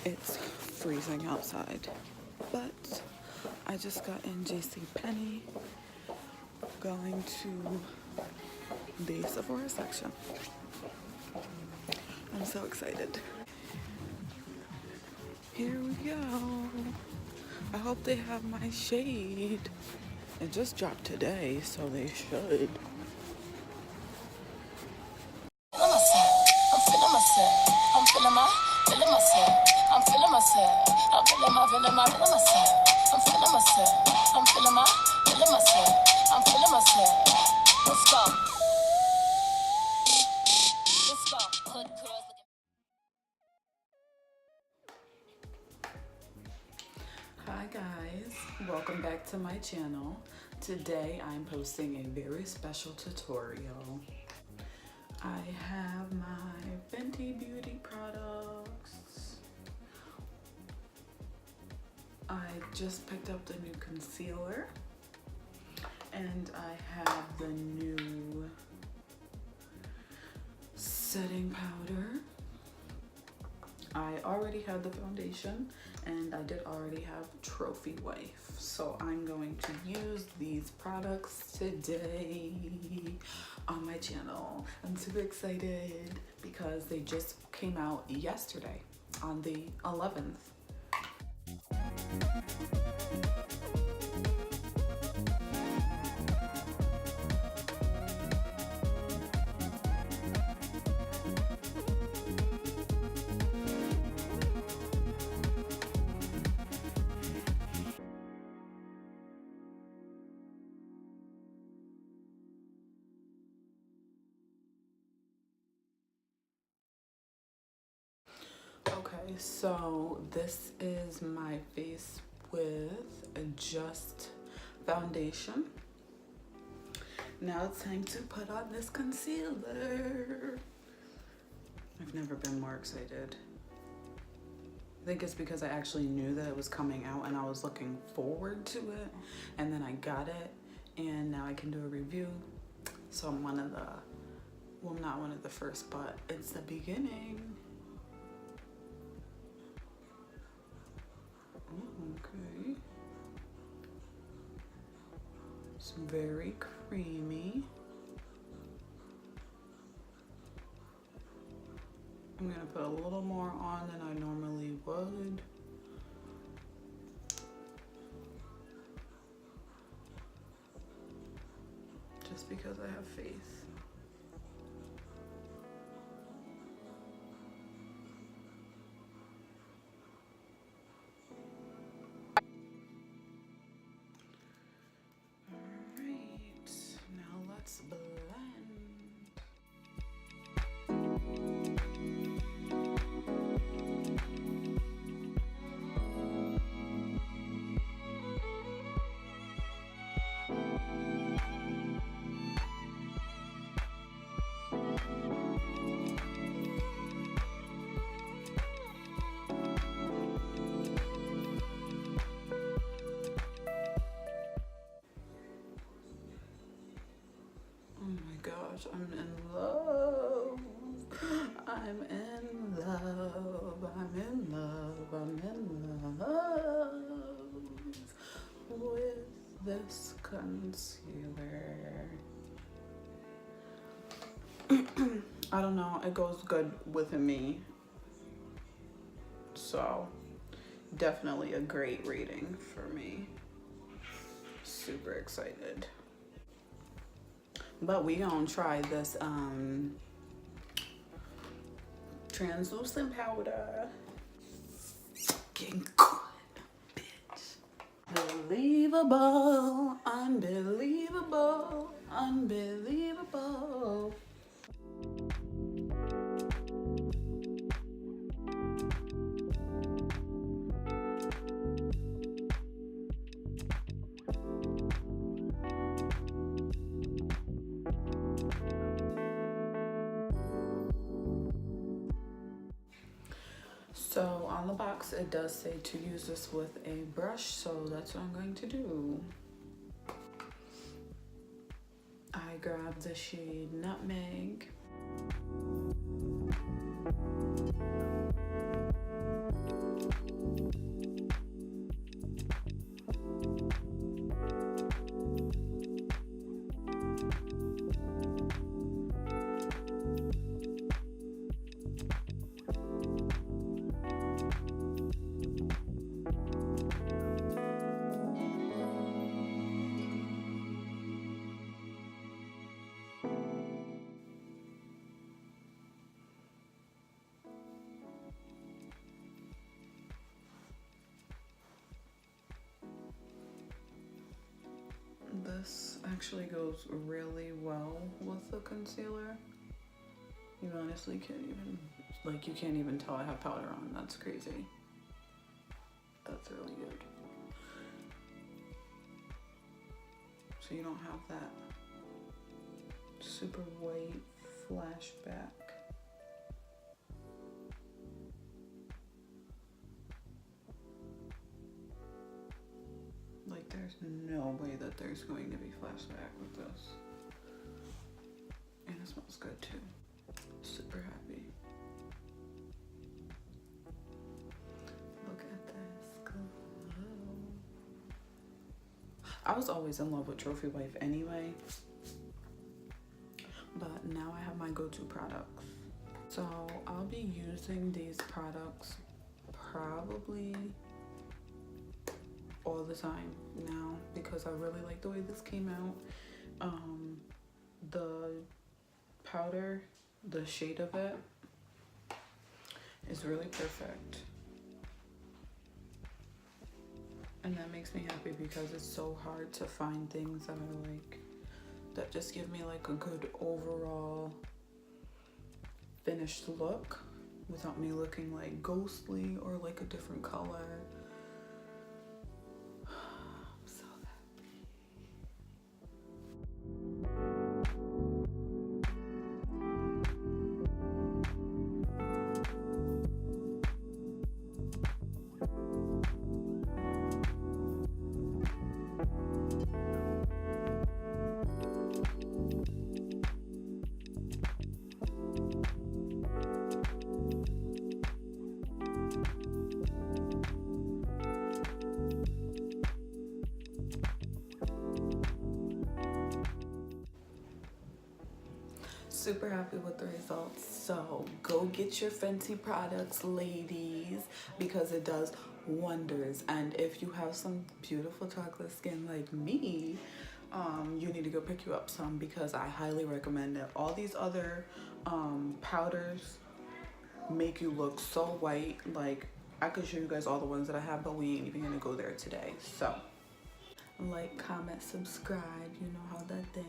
It's freezing outside, but I just got in JCPenney, going to the Sephora section. I'm so excited. Here we go. I hope they have my shade. It just dropped today, so they should. Hi guys, welcome back to my channel. Today I'm posting a very special tutorial. I have my Fenty beauty products. I just picked up the new concealer and I have the new setting powder. I already had the foundation and I did already have Trophy Wife. So I'm going to use these products today on my channel. I'm super excited because they just came out yesterday on the 11th. Okay, so this is my face with just foundation. Now it's time to put on this concealer. I've never been more excited. I think it's because I actually knew that it was coming out and I was looking forward to it, and then I got it and now I can do a review. So I'm one of the, well, not one of the first, but it's the beginning. Okay, it's very creamy. I'm gonna put a little more on than I normally would. Just because I have faith. I'm in love. I'm in love. I'm in love. I'm in love with this concealer. I don't know, it goes good with me. So definitely a great rating for me. Super excited. But we gonna try this translucent powder. Getting good, bitch. Unbelievable, unbelievable, unbelievable. So on the box it does say to use this with a brush, so that's what I'm going to do. I grabbed the shade Nutmeg. this actually goes really well with the concealer. You honestly can't even, like, you can't even tell I have powder on. That's crazy. That's really good. So you don't have that super white flashback. Like, there's no way that there's going to be flashback with this. And it smells good too. Super happy. Look at this glow. I was always in love with Trophy Wife anyway, but now I have my go-to products. So I'll be using these products probably all the time now because I really like the way this came out. The powder, the shade of it is really perfect. And that makes me happy because it's so hard to find things that I like, that just give me like a good overall finished look without me looking like ghostly or like a different color. I'm so happy. Super happy with the results. So go get your Fenty products, ladies, because it does wonders. And if you have some beautiful chocolate skin like me, you need to go pick you up some because I highly recommend it. All these other powders make you look so white. Like, I could show you guys all the ones that I have, but we ain't even gonna go there today. So like, comment, subscribe, you know how that thing